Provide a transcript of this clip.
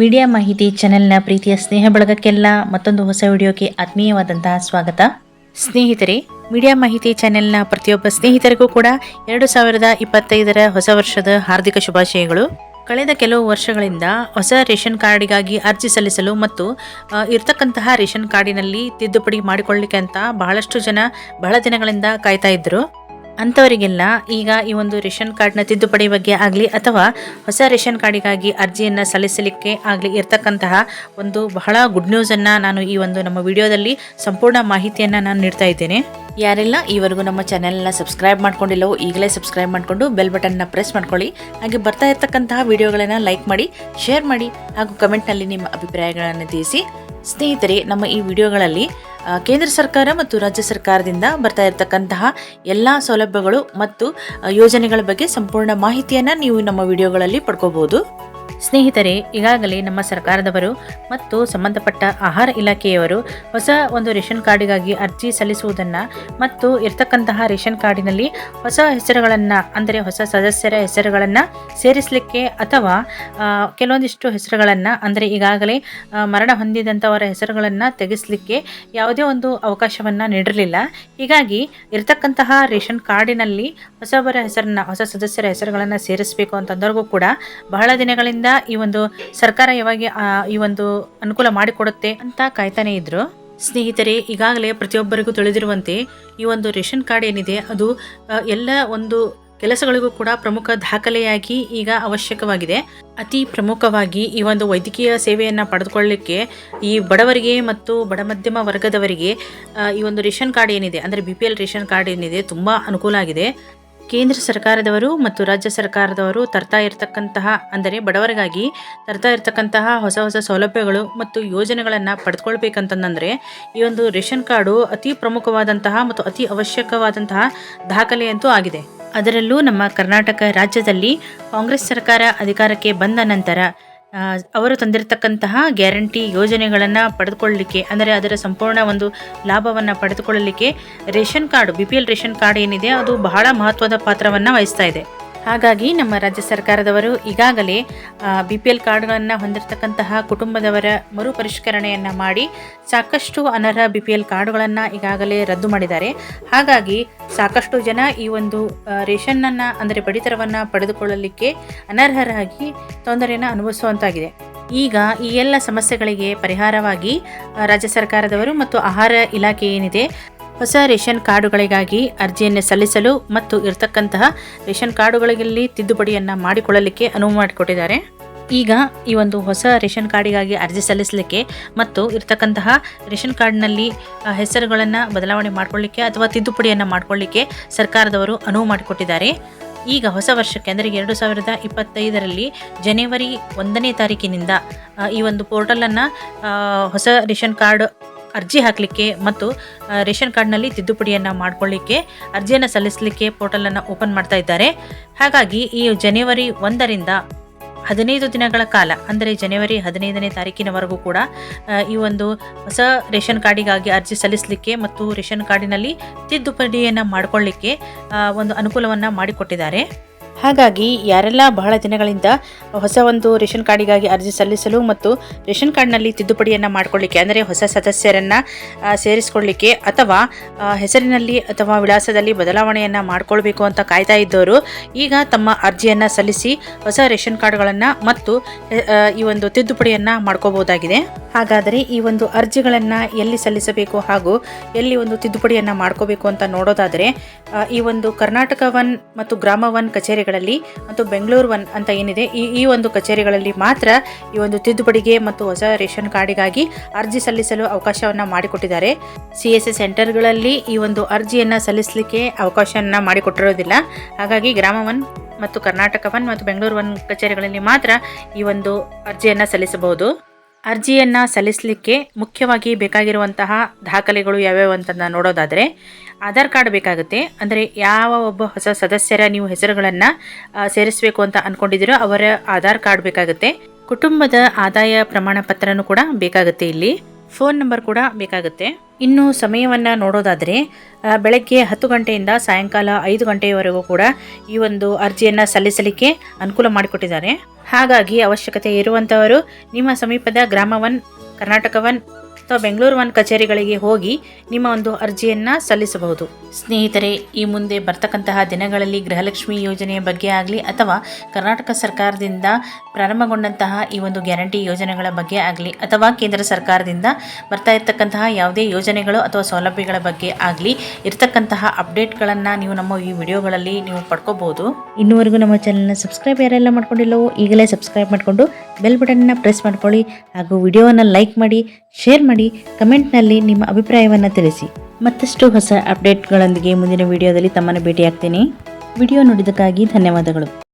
Media ಮಾಹಿತಿ ಚಾನೆಲ್ನ ಪ್ರೀತಿಯ ಸ್ನೇಹ ಬಳಗಕ್ಕೆಲ್ಲ ಮತ್ತೊಂದು ಹೊಸ ವಿಡಿಯೋಗೆ ಆತ್ಮೀಯವಾದಂತಹ ಸ್ವಾಗತ. ಸ್ನೇಹಿತರೆ, ಮೀಡಿಯಾ ಮಾಹಿತಿ ಚಾನೆಲ್ನ ಪ್ರತಿಯೊಬ್ಬ ಸ್ನೇಹಿತರಿಗೂ ಕೂಡ 2025ರ ಹೊಸ ವರ್ಷದ ಹಾರ್ದಿಕ ಶುಭಾಶಯಗಳು. ಕಳೆದ ಕೆಲವು ವರ್ಷಗಳಿಂದ ಹೊಸ ರೇಷನ್ ಕಾರ್ಡಿಗಾಗಿ ಅರ್ಜಿ ಸಲ್ಲಿಸಲು ಮತ್ತು ಇರ್ತಕ್ಕಂತಹ ರೇಷನ್ ಕಾರ್ಡಿನಲ್ಲಿ ತಿದ್ದುಪಡಿ ಮಾಡಿಕೊಳ್ಳಿಕ್ಕೆ ಅಂತ ಬಹಳಷ್ಟು ಜನ ಬಹಳ ದಿನಗಳಿಂದ ಕಾಯ್ತಾ ಇದ್ರು. ಅಂಥವರಿಗೆಲ್ಲ ಈಗ ಈ ಒಂದು ರೇಷನ್ ಕಾರ್ಡ್ನ ತಿದ್ದುಪಡಿ ಬಗ್ಗೆ ಆಗಲಿ ಅಥವಾ ಹೊಸ ರೇಷನ್ ಕಾರ್ಡಿಗಾಗಿ ಅರ್ಜಿಯನ್ನು ಸಲ್ಲಿಸಲಿಕ್ಕೆ ಆಗಲಿ ಇರ್ತಕ್ಕಂತಹ ಒಂದು ಬಹಳ ಗುಡ್ ನ್ಯೂಸನ್ನು ನಾನು ಈ ಒಂದು ನಮ್ಮ ವಿಡಿಯೋದಲ್ಲಿ ಸಂಪೂರ್ಣ ಮಾಹಿತಿಯನ್ನು ನಾನು ನೀಡ್ತಾ ಇದ್ದೇನೆ. ಯಾರೆಲ್ಲ ಈವರೆಗೂ ನಮ್ಮ ಚಾನೆಲ್ನ ಸಬ್ಸ್ಕ್ರೈಬ್ ಮಾಡ್ಕೊಂಡಿಲ್ಲವೋ ಈಗಲೇ ಸಬ್ಸ್ಕ್ರೈಬ್ ಮಾಡಿಕೊಂಡು ಬೆಲ್ ಬಟನ್ನ ಪ್ರೆಸ್ ಮಾಡ್ಕೊಳ್ಳಿ. ಹಾಗೆ ಬರ್ತಾ ಇರ್ತಕ್ಕಂತಹ ವಿಡಿಯೋಗಳನ್ನು ಲೈಕ್ ಮಾಡಿ, ಶೇರ್ ಮಾಡಿ ಹಾಗೂ ಕಮೆಂಟ್ನಲ್ಲಿ ನಿಮ್ಮ ಅಭಿಪ್ರಾಯಗಳನ್ನು ತಿಳಿಸಿ. ಸ್ನೇಹಿತರೆ, ನಮ್ಮ ಈ ವಿಡಿಯೋಗಳಲ್ಲಿ ಕೇಂದ್ರ ಸರ್ಕಾರ ಮತ್ತು ರಾಜ್ಯ ಸರ್ಕಾರದಿಂದ ಬರ್ತಾ ಇರತಕ್ಕಂತಹ ಎಲ್ಲ ಸೌಲಭ್ಯಗಳು ಮತ್ತು ಯೋಜನೆಗಳ ಬಗ್ಗೆ ಸಂಪೂರ್ಣ ಮಾಹಿತಿಯನ್ನು ನೀವು ನಮ್ಮ ವಿಡಿಯೋಗಳಲ್ಲಿ ಪಡ್ಕೋಬಹುದು. ಸ್ನೇಹಿತರೆ, ಈಗಾಗಲೇ ನಮ್ಮ ಸರ್ಕಾರದವರು ಮತ್ತು ಸಂಬಂಧಪಟ್ಟ ಆಹಾರ ಇಲಾಖೆಯವರು ಹೊಸ ಒಂದು ರೇಷನ್ ಕಾರ್ಡಿಗಾಗಿ ಅರ್ಜಿ ಸಲ್ಲಿಸುವುದನ್ನು ಮತ್ತು ಇರ್ತಕ್ಕಂತಹ ರೇಷನ್ ಕಾರ್ಡಿನಲ್ಲಿ ಹೊಸ ಹೆಸರುಗಳನ್ನು ಅಂದರೆ ಹೊಸ ಸದಸ್ಯರ ಹೆಸರುಗಳನ್ನು ಸೇರಿಸಲಿಕ್ಕೆ ಅಥವಾ ಕೆಲವೊಂದಿಷ್ಟು ಹೆಸರುಗಳನ್ನು ಅಂದರೆ ಈಗಾಗಲೇ ಮರಣ ಹೊಂದಿದಂಥವರ ಹೆಸರುಗಳನ್ನು ತೆಗೆಸಲಿಕ್ಕೆ ಯಾವುದೇ ಒಂದು ಅವಕಾಶವನ್ನು ನೀಡಿರಲಿಲ್ಲ. ಹೀಗಾಗಿ ಇರ್ತಕ್ಕಂತಹ ರೇಷನ್ ಕಾರ್ಡಿನಲ್ಲಿ ಹೊಸಬರ ಹೆಸರನ್ನು ಹೊಸ ಸದಸ್ಯರ ಹೆಸರುಗಳನ್ನು ಸೇರಿಸಬೇಕು ಅಂತಂದವರೆಗೂ ಕೂಡ ಬಹಳ ದಿನಗಳಿಂದ ಈ ಒಂದು ಸರ್ಕಾರ ಯಾವಾಗ ಈ ಒಂದು ಅನುಕೂಲ ಮಾಡಿಕೊಡುತ್ತೆ ಅಂತ ಕಾಯ್ತಾನೆ ಇದ್ರು. ಸ್ನೇಹಿತರೆ, ಈಗಾಗಲೇ ಪ್ರತಿಯೊಬ್ಬರಿಗೂ ತಿಳಿದಿರುವಂತೆ ಈ ಒಂದು ರೇಷನ್ ಕಾರ್ಡ್ ಏನಿದೆ ಅದು ಎಲ್ಲ ಒಂದು ಕೆಲಸಗಳಿಗೂ ಕೂಡ ಪ್ರಮುಖ ದಾಖಲೆಯಾಗಿ ಈಗ ಅವಶ್ಯಕವಾಗಿದೆ. ಅತಿ ಪ್ರಮುಖವಾಗಿ ಈ ಒಂದು ವೈದ್ಯಕೀಯ ಸೇವೆಯನ್ನು ಪಡೆದುಕೊಳ್ಳಲಿಕ್ಕೆ ಈ ಬಡವರಿಗೆ ಮತ್ತು ಬಡ ಮಧ್ಯಮ ವರ್ಗದವರಿಗೆ ಈ ಒಂದು ರೇಷನ್ ಕಾರ್ಡ್ ಏನಿದೆ ಅಂದರೆ BPL ರೇಷನ್ ಕಾರ್ಡ್ ಏನಿದೆ ತುಂಬ ಅನುಕೂಲ ಆಗಿದೆ. ಕೇಂದ್ರ ಸರ್ಕಾರದವರು ಮತ್ತು ರಾಜ್ಯ ಸರ್ಕಾರದವರು ತರ್ತಾ ಇರತಕ್ಕಂತಹ ಅಂದರೆ ಬಡವರಿಗಾಗಿ ತರ್ತಾ ಇರತಕ್ಕಂತಹ ಹೊಸ ಹೊಸ ಸೌಲಭ್ಯಗಳು ಮತ್ತು ಯೋಜನೆಗಳನ್ನು ಪಡೆದುಕೊಳ್ಬೇಕಂತಂದರೆ ಈ ಒಂದು ರೇಷನ್ ಕಾರ್ಡು ಅತಿ ಪ್ರಮುಖವಾದಂತಹ ಮತ್ತು ಅತಿ ಅವಶ್ಯಕವಾದಂತಹ ದಾಖಲೆಯಂತೂ ಆಗಿದೆ. ಅದರಲ್ಲೂ ನಮ್ಮ ಕರ್ನಾಟಕ ರಾಜ್ಯದಲ್ಲಿ ಕಾಂಗ್ರೆಸ್ ಸರ್ಕಾರ ಅಧಿಕಾರಕ್ಕೆ ಬಂದ ನಂತರ ಅವರು ತಂದಿರತಕ್ಕಂತಹ ಗ್ಯಾರಂಟಿ ಯೋಜನೆಗಳನ್ನು ಪಡೆದುಕೊಳ್ಳಲಿಕ್ಕೆ ಅಂದರೆ ಅದರ ಸಂಪೂರ್ಣ ಒಂದು ಲಾಭವನ್ನು ಪಡೆದುಕೊಳ್ಳಲಿಕ್ಕೆ ration card BPL ration card ಏನಿದೆ ಅದು ಬಹಳ ಮಹತ್ವದ ಪಾತ್ರವನ್ನು ವಹಿಸ್ತಾ ಇದೆ. ಹಾಗಾಗಿ ನಮ್ಮ ರಾಜ್ಯ ಸರ್ಕಾರದವರು ಈಗಾಗಲೇ BPL ಕಾರ್ಡ್ಗಳನ್ನು ಹೊಂದಿರತಕ್ಕಂತಹ ಕುಟುಂಬದವರ ಮರುಪರಿಷ್ಕರಣೆಯನ್ನು ಮಾಡಿ ಸಾಕಷ್ಟು ಅನರ್ಹ BPL ಕಾರ್ಡ್ಗಳನ್ನು ಈಗಾಗಲೇ ರದ್ದು ಮಾಡಿದ್ದಾರೆ. ಹಾಗಾಗಿ ಸಾಕಷ್ಟು ಜನ ಈ ಒಂದು ರೇಷನ್ನನ್ನು ಅಂದರೆ ಪಡಿತರವನ್ನು ಪಡೆದುಕೊಳ್ಳಲಿಕ್ಕೆ ಅನರ್ಹರಾಗಿ ತೊಂದರೆಯನ್ನು ಅನುಭವಿಸುವಂತಾಗಿದೆ. ಈಗ ಈ ಎಲ್ಲ ಸಮಸ್ಯೆಗಳಿಗೆ ಪರಿಹಾರವಾಗಿ ರಾಜ್ಯ ಸರ್ಕಾರದವರು ಮತ್ತು ಆಹಾರ ಇಲಾಖೆ ಏನಿದೆ ಹೊಸ ರೇಷನ್ ಕಾರ್ಡುಗಳಿಗಾಗಿ ಅರ್ಜಿಯನ್ನು ಸಲ್ಲಿಸಲು ಮತ್ತು ಇರತಕ್ಕಂತಹ ರೇಷನ್ ಕಾರ್ಡುಗಳಲ್ಲಿ ತಿದ್ದುಪಡಿಯನ್ನು ಮಾಡಿಕೊಳ್ಳಲಿಕ್ಕೆ ಅನುವು ಮಾಡಿಕೊಟ್ಟಿದ್ದಾರೆ. ಈಗ ಈ ಒಂದು ಹೊಸ ರೇಷನ್ ಕಾರ್ಡಿಗಾಗಿ ಅರ್ಜಿ ಸಲ್ಲಿಸಲಿಕ್ಕೆ ಮತ್ತು ಇರತಕ್ಕಂತಹ ರೇಷನ್ ಕಾರ್ಡ್ನಲ್ಲಿ ಹೆಸರುಗಳನ್ನು ಬದಲಾವಣೆ ಮಾಡಿಕೊಳ್ಳಿಕ್ಕೆ ಅಥವಾ ತಿದ್ದುಪಡಿಯನ್ನು ಮಾಡಿಕೊಳ್ಳಿಕ್ಕೆ ಸರ್ಕಾರದವರು ಅನುವು ಮಾಡಿಕೊಟ್ಟಿದ್ದಾರೆ. ಈಗ ಹೊಸ ವರ್ಷಕ್ಕೆ ಅಂದರೆ 2025ರಲ್ಲಿ ಜನವರಿ 1ನೇ ತಾರೀಕಿನಿಂದ ಈ ಒಂದು ಪೋರ್ಟಲನ್ನು ಹೊಸ ರೇಷನ್ ಕಾರ್ಡ್ ಅರ್ಜಿ ಹಾಕಲಿಕ್ಕೆ ಮತ್ತು ರೇಷನ್ ಕಾರ್ಡ್ನಲ್ಲಿ ತಿದ್ದುಪಡಿಯನ್ನು ಮಾಡಿಕೊಳ್ಳಿಕ್ಕೆ ಅರ್ಜಿಯನ್ನು ಸಲ್ಲಿಸಲಿಕ್ಕೆ ಪೋರ್ಟಲನ್ನು ಓಪನ್ ಮಾಡ್ತಾ ಇದ್ದಾರೆ. ಹಾಗಾಗಿ ಈ ಜನವರಿ 1ರಿಂದ 15 ದಿನಗಳ ಕಾಲ ಅಂದರೆ ಜನವರಿ 15ನೇ ತಾರೀಕಿನವರೆಗೂ ಕೂಡ ಈ ಒಂದು ಹೊಸ ರೇಷನ್ ಕಾರ್ಡಿಗಾಗಿ ಅರ್ಜಿ ಸಲ್ಲಿಸಲಿಕ್ಕೆ ಮತ್ತು ರೇಷನ್ ಕಾರ್ಡಿನಲ್ಲಿ ತಿದ್ದುಪಡಿಯನ್ನು ಮಾಡಿಕೊಳ್ಳಿಕ್ಕೆ ಒಂದು ಅನುಕೂಲವನ್ನು ಮಾಡಿಕೊಟ್ಟಿದ್ದಾರೆ. ಹಾಗಾಗಿ ಯಾರೆಲ್ಲ ಬಹಳ ದಿನಗಳಿಂದ ಹೊಸ ಒಂದು ರೇಷನ್ ಕಾರ್ಡಿಗಾಗಿ ಅರ್ಜಿ ಸಲ್ಲಿಸಲು ಮತ್ತು ರೇಷನ್ ಕಾರ್ಡ್ನಲ್ಲಿ ತಿದ್ದುಪಡಿಯನ್ನು ಮಾಡಿಕೊಳ್ಳಿಕ್ಕೆ ಅಂದರೆ ಹೊಸ ಸದಸ್ಯರನ್ನು ಸೇರಿಸಿಕೊಳ್ಳಿಕ್ಕೆ ಅಥವಾ ಹೆಸರಿನಲ್ಲಿ ಅಥವಾ ವಿಳಾಸದಲ್ಲಿ ಬದಲಾವಣೆಯನ್ನು ಮಾಡಿಕೊಳ್ಬೇಕು ಅಂತ ಕಾಯ್ತಾ ಇದ್ದವರು ಈಗ ತಮ್ಮ ಅರ್ಜಿಯನ್ನು ಸಲ್ಲಿಸಿ ಹೊಸ ರೇಷನ್ ಕಾರ್ಡ್ಗಳನ್ನು ಮತ್ತು ಈ ಒಂದು ತಿದ್ದುಪಡಿಯನ್ನು ಮಾಡ್ಕೋಬಹುದಾಗಿದೆ. ಹಾಗಾದರೆ ಈ ಒಂದು ಅರ್ಜಿಗಳನ್ನು ಎಲ್ಲಿ ಸಲ್ಲಿಸಬೇಕು ಹಾಗೂ ಎಲ್ಲಿ ಒಂದು ತಿದ್ದುಪಡಿಯನ್ನು ಮಾಡ್ಕೋಬೇಕು ಅಂತ ನೋಡೋದಾದರೆ ಈ ಒಂದು ಕರ್ನಾಟಕ 1 ಮತ್ತು ಗ್ರಾಮ 1 ಕಚೇರಿಗಳಲ್ಲಿ ಮತ್ತು ಬೆಂಗಳೂರು 1 ಅಂತ ಏನಿದೆ ಈ ಒಂದು ಕಚೇರಿಗಳಲ್ಲಿ ಮಾತ್ರ ಈ ಒಂದು ತಿದ್ದುಪಡಿಗೆ ಮತ್ತು ಹೊಸ ರೇಷನ್ ಕಾರ್ಡಿಗಾಗಿ ಅರ್ಜಿ ಸಲ್ಲಿಸಲು ಅವಕಾಶವನ್ನು ಮಾಡಿಕೊಟ್ಟಿದ್ದಾರೆ. CSA ಸೆಂಟರ್ಗಳಲ್ಲಿ ಈ ಒಂದು ಅರ್ಜಿಯನ್ನು ಸಲ್ಲಿಸಲಿಕ್ಕೆ ಅವಕಾಶವನ್ನು ಮಾಡಿಕೊಟ್ಟಿರೋದಿಲ್ಲ. ಹಾಗಾಗಿ ಗ್ರಾಮ 1 ಮತ್ತು ಕರ್ನಾಟಕ 1 ಮತ್ತು ಬೆಂಗಳೂರು 1 ಕಚೇರಿಗಳಲ್ಲಿ ಮಾತ್ರ ಈ ಒಂದು ಅರ್ಜಿಯನ್ನು ಸಲ್ಲಿಸಬಹುದು. ಅರ್ಜಿಯನ್ನು ಸಲ್ಲಿಸಲಿಕ್ಕೆ ಮುಖ್ಯವಾಗಿ ಬೇಕಾಗಿರುವಂತಹ ದಾಖಲೆಗಳು ಯಾವ್ಯಾವು ಅಂತ ನೋಡೋದಾದರೆ ಆಧಾರ್ ಕಾರ್ಡ್ ಬೇಕಾಗುತ್ತೆ. ಅಂದರೆ ಯಾವ ಒಬ್ಬ ಹೊಸ ಸದಸ್ಯರ ನೀವು ಹೆಸರುಗಳನ್ನು ಸೇರಿಸಬೇಕು ಅಂತ ಅಂದ್ಕೊಂಡಿದ್ದೀರೋ ಅವರ ಆಧಾರ್ ಕಾರ್ಡ್ ಬೇಕಾಗುತ್ತೆ. ಕುಟುಂಬದ ಆದಾಯ ಪ್ರಮಾಣ ಪತ್ರನೂ ಕೂಡ ಬೇಕಾಗುತ್ತೆ. ಇಲ್ಲಿ ಫೋನ್ ನಂಬರ್ ಕೂಡ ಬೇಕಾಗುತ್ತೆ. ಇನ್ನು ಸಮಯವನ್ನು ನೋಡೋದಾದರೆ ಬೆಳಗ್ಗೆ 10 ಗಂಟೆಯಿಂದ ಸಾಯಂಕಾಲ 5 ಗಂಟೆಯವರೆಗೂ ಕೂಡ ಈ ಒಂದು ಅರ್ಜಿಯನ್ನು ಸಲ್ಲಿಸಲಿಕ್ಕೆ ಅನುಕೂಲ ಮಾಡಿಕೊಟ್ಟಿದ್ದಾರೆ. ಹಾಗಾಗಿ ಅವಶ್ಯಕತೆ ಇರುವಂಥವರು ನಿಮ್ಮ ಸಮೀಪದ ಗ್ರಾಮ 1, ಕರ್ನಾಟಕ 1 ಅಥವಾ ಬೆಂಗಳೂರು 1 ಕಚೇರಿಗಳಿಗೆ ಹೋಗಿ ನಿಮ್ಮ ಒಂದು ಅರ್ಜಿಯನ್ನು ಸಲ್ಲಿಸಬಹುದು. ಸ್ನೇಹಿತರೆ, ಈ ಮುಂದೆ ಬರ್ತಕ್ಕಂತಹ ದಿನಗಳಲ್ಲಿ ಗೃಹಲಕ್ಷ್ಮಿ ಯೋಜನೆಯ ಬಗ್ಗೆ ಆಗಲಿ ಅಥವಾ ಕರ್ನಾಟಕ ಸರ್ಕಾರದಿಂದ ಪ್ರಾರಂಭಗೊಂಡಂತಹ ಈ ಒಂದು ಗ್ಯಾರಂಟಿ ಯೋಜನೆಗಳ ಬಗ್ಗೆ ಆಗಲಿ ಅಥವಾ ಕೇಂದ್ರ ಸರ್ಕಾರದಿಂದ ಬರ್ತಾ ಇರತಕ್ಕಂತಹ ಯಾವುದೇ ಯೋಜನೆಗಳು ಅಥವಾ ಸೌಲಭ್ಯಗಳ ಬಗ್ಗೆ ಆಗಲಿ ಇರತಕ್ಕಂತಹ ಅಪ್ಡೇಟ್ಗಳನ್ನು ನೀವು ನಮ್ಮ ಈ ವಿಡಿಯೋಗಳಲ್ಲಿ ನೀವು ಪಡ್ಕೋಬಹುದು. ಇನ್ನೂವರೆಗೂ ನಮ್ಮ ಚಾನಲ್ನ ಸಬ್ಸ್ಕ್ರೈಬ್ ಯಾರೆಲ್ಲ ಮಾಡ್ಕೊಂಡಿಲ್ಲವೋ ಈಗಲೇ ಸಬ್ಸ್ಕ್ರೈಬ್ ಮಾಡಿಕೊಂಡು ಬೆಲ್ ಬಟನ್ನ ಪ್ರೆಸ್ ಮಾಡ್ಕೊಳ್ಳಿ ಹಾಗೂ ವಿಡಿಯೋವನ್ನು ಲೈಕ್ ಮಾಡಿ, ಶೇರ್ ಮಾಡಿ, ಕಮೆಂಟ್ನಲ್ಲಿ ನಿಮ್ಮ ಅಭಿಪ್ರಾಯವನ್ನು ತಿಳಿಸಿ. ಮತ್ತಷ್ಟು ಹೊಸ ಅಪ್ಡೇಟ್ಗಳೊಂದಿಗೆ ಮುಂದಿನ ವಿಡಿಯೋದಲ್ಲಿ ತಮ್ಮನ್ನು ಭೇಟಿಯಾಗ್ತೀನಿ. ವಿಡಿಯೋ ನೋಡಿದ್ದಕ್ಕಾಗಿ ಧನ್ಯವಾದಗಳು.